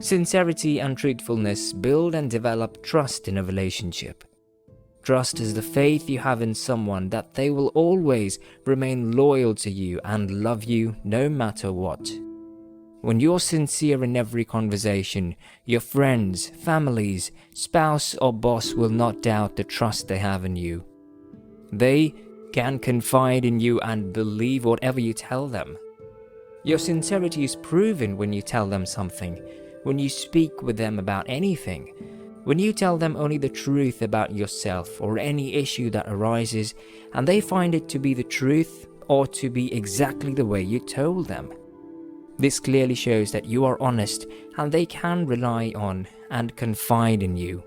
Sincerity and truthfulness build and develop trust in a relationship. Trust is the faith you have in someone that they will always remain loyal to you and love you no matter what. When you're sincere in every conversation, your friends, families, spouse or boss will not doubt the trust they have in you. They can confide in you and believe whatever you tell them. Your sincerity is proven when you tell them something, when you speak with them about anything, when you tell them only the truth about yourself or any issue that arises, and they find it to be the truth or to be exactly the way you told them. This clearly shows that you are honest and they can rely on and confide in you.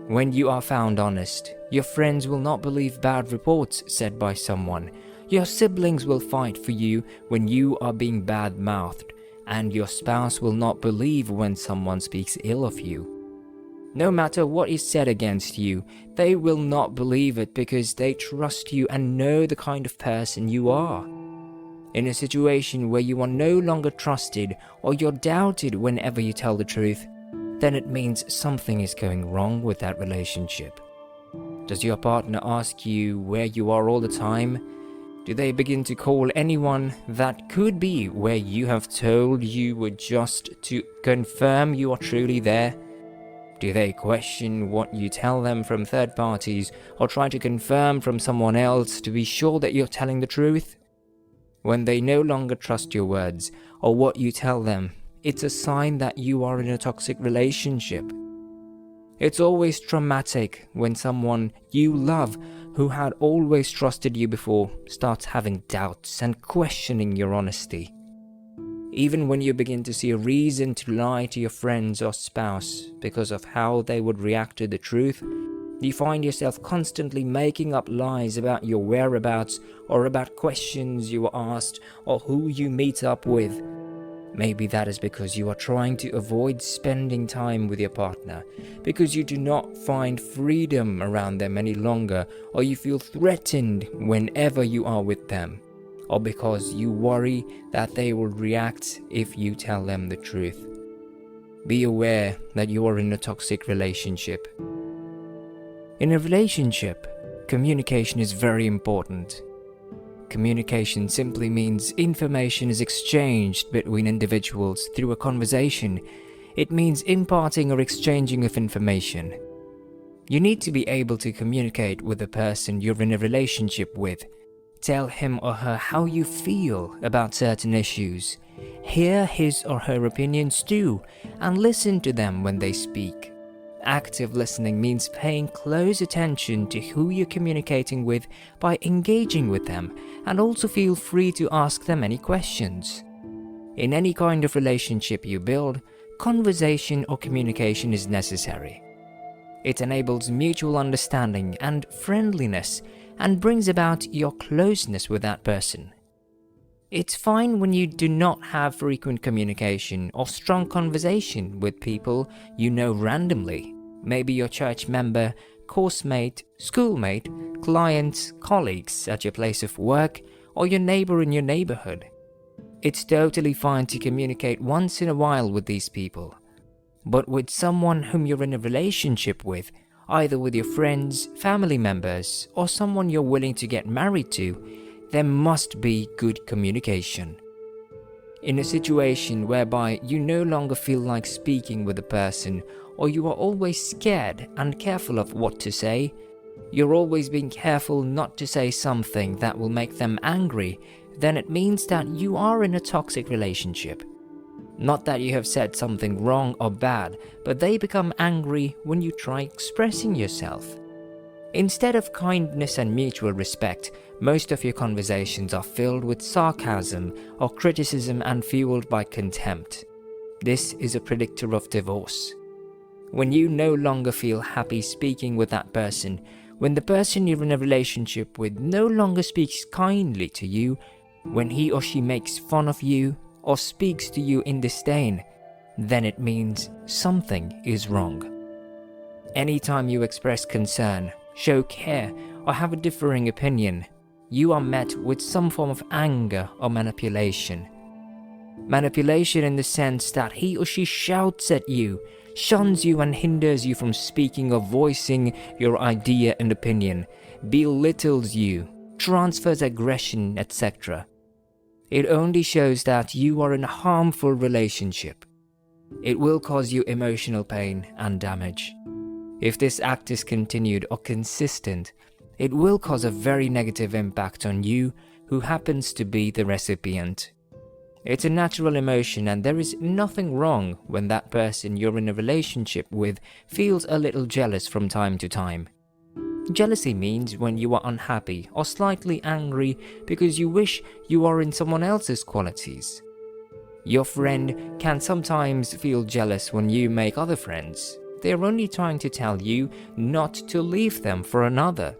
When you are found honest, your friends will not believe bad reports said by someone. Your siblings will fight for you when you are being bad-mouthed, and your spouse will not believe when someone speaks ill of you. No matter what is said against you, they will not believe it because they trust you and know the kind of person you are. In a situation where you are no longer trusted or you're doubted whenever you tell the truth, then it means something is going wrong with that relationship. Does your partner ask you where you are all the time? Do they begin to call anyone that could be where you have told you were just to confirm you are truly there? Do they question what you tell them from third parties or try to confirm from someone else to be sure that you're telling the truth? When they no longer trust your words or what you tell them, it's a sign that you are in a toxic relationship. It's always traumatic when someone you love who had always trusted you before starts having doubts and questioning your honesty. Even when you begin to see a reason to lie to your friends or spouse because of how they would react to the truth, you find yourself constantly making up lies about your whereabouts or about questions you were asked or who you meet up with. Maybe that is because you are trying to avoid spending time with your partner, because you do not find freedom around them any longer, or you feel threatened whenever you are with them, or because you worry that they will react if you tell them the truth. Be aware that you are in a toxic relationship. In a relationship, communication is very important. Communication simply means information is exchanged between individuals through a conversation. It means imparting or exchanging of information. You need to be able to communicate with the person you're in a relationship with. Tell him or her how you feel about certain issues. Hear his or her opinions too, and listen to them when they speak. Active listening means paying close attention to who you're communicating with by engaging with them, and also feel free to ask them any questions. In any kind of relationship you build, conversation or communication is necessary. It enables mutual understanding and friendliness and brings about your closeness with that person. It's fine when you do not have frequent communication or strong conversation with people you know randomly. Maybe your church member, course mate, schoolmate, clients, colleagues at your place of work, or your neighbor in your neighborhood. It's totally fine to communicate once in a while with these people. But with someone whom you're in a relationship with, either with your friends, family members, or someone you're willing to get married to, there must be good communication. In a situation whereby you no longer feel like speaking with a person, or you are always scared and careful of what to say, you're always being careful not to say something that will make them angry, then it means that you are in a toxic relationship. Not that you have said something wrong or bad, but they become angry when you try expressing yourself. Instead of kindness and mutual respect, most of your conversations are filled with sarcasm or criticism and fueled by contempt. This is a predictor of divorce. When you no longer feel happy speaking with that person, when the person you're in a relationship with no longer speaks kindly to you, when he or she makes fun of you or speaks to you in disdain, then it means something is wrong. Anytime you express concern, show care, or have a differing opinion, you are met with some form of anger or manipulation. Manipulation in the sense that he or she shouts at you, shuns you and hinders you from speaking or voicing your idea and opinion, belittles you, transfers aggression, etc. It only shows that you are in a harmful relationship. It will cause you emotional pain and damage. If this act is continued or consistent, it will cause a very negative impact on you who happens to be the recipient. It's a natural emotion, and there is nothing wrong when that person you're in a relationship with feels a little jealous from time to time. Jealousy means when you are unhappy or slightly angry because you wish you are in someone else's qualities. Your friend can sometimes feel jealous when you make other friends. They are only trying to tell you not to leave them for another.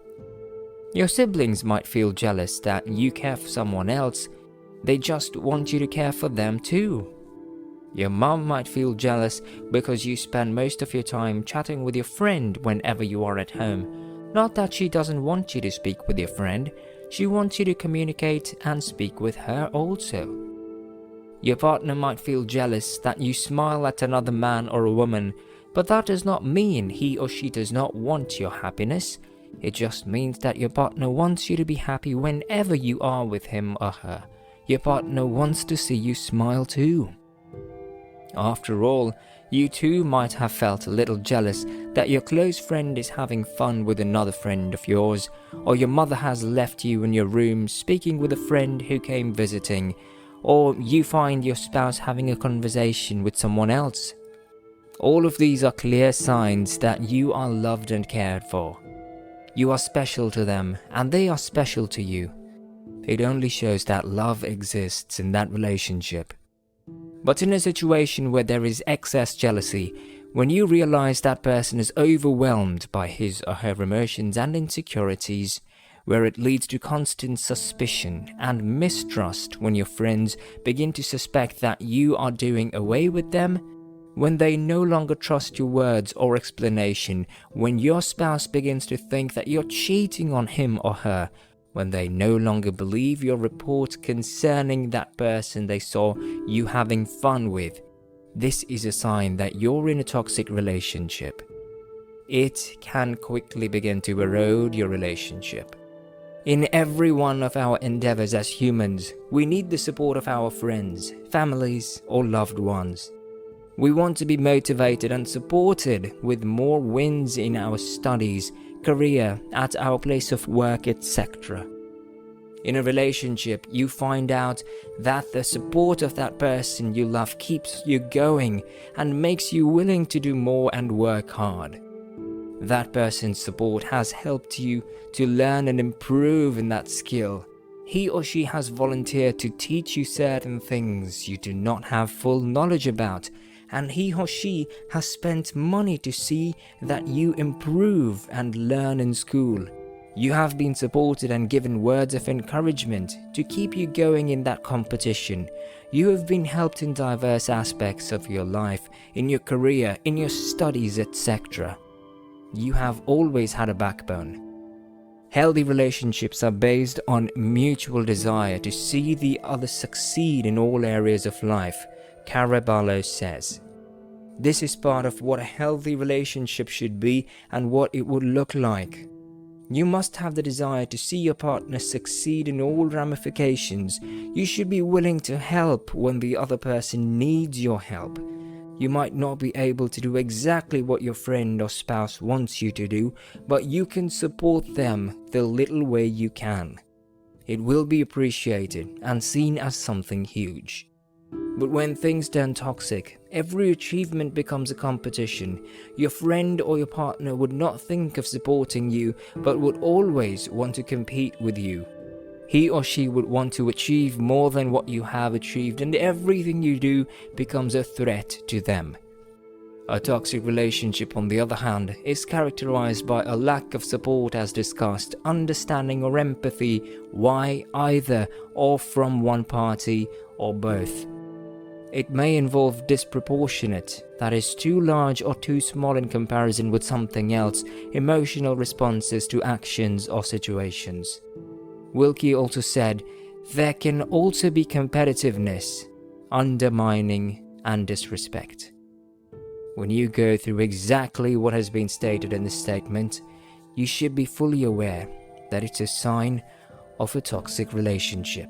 Your siblings might feel jealous that you care for someone else. They just want you to care for them too. Your mom might feel jealous because you spend most of your time chatting with your friend whenever you are at home. Not that she doesn't want you to speak with your friend, she wants you to communicate and speak with her also. Your partner might feel jealous that you smile at another man or a woman, but that does not mean he or she does not want your happiness. It just means that your partner wants you to be happy whenever you are with him or her. Your partner wants to see you smile too. After all, you too might have felt a little jealous that your close friend is having fun with another friend of yours, or your mother has left you in your room speaking with a friend who came visiting, or you find your spouse having a conversation with someone else. All of these are clear signs that you are loved and cared for. You are special to them, and they are special to you. It only shows that love exists in that relationship. But in a situation where there is excess jealousy, when you realize that person is overwhelmed by his or her emotions and insecurities, where it leads to constant suspicion and mistrust when your friends begin to suspect that you are doing away with them, when they no longer trust your words or explanation, when your spouse begins to think that you're cheating on him or her, when they no longer believe your report concerning that person they saw you having fun with, this is a sign that you're in a toxic relationship. It can quickly begin to erode your relationship. In every one of our endeavors as humans, we need the support of our friends, families, or loved ones. We want to be motivated and supported with more wins in our studies, career, at our place of work, etc. In a relationship, you find out that the support of that person you love keeps you going and makes you willing to do more and work hard. That person's support has helped you to learn and improve in that skill. He or she has volunteered to teach you certain things you do not have full knowledge about, and he or she has spent money to see that you improve and learn in school. You have been supported and given words of encouragement to keep you going in that competition. You have been helped in diverse aspects of your life, in your career, in your studies, etc. You have always had a backbone. Healthy relationships are based on mutual desire to see the other succeed in all areas of life, Caraballo says. This is part of what a healthy relationship should be and what it would look like. You must have the desire to see your partner succeed in all ramifications. You should be willing to help when the other person needs your help. You might not be able to do exactly what your friend or spouse wants you to do, but you can support them the little way you can. It will be appreciated and seen as something huge. But when things turn toxic, every achievement becomes a competition. Your friend or your partner would not think of supporting you, but would always want to compete with you. He or she would want to achieve more than what you have achieved, and everything you do becomes a threat to them. A toxic relationship, on the other hand, is characterized by a lack of support as discussed, understanding or empathy, why either or from one party or both. It may involve disproportionate, that is too large or too small in comparison with something else, emotional responses to actions or situations. Wilkie also said, there can also be competitiveness, undermining, and disrespect. When you go through exactly what has been stated in this statement, you should be fully aware that it's a sign of a toxic relationship.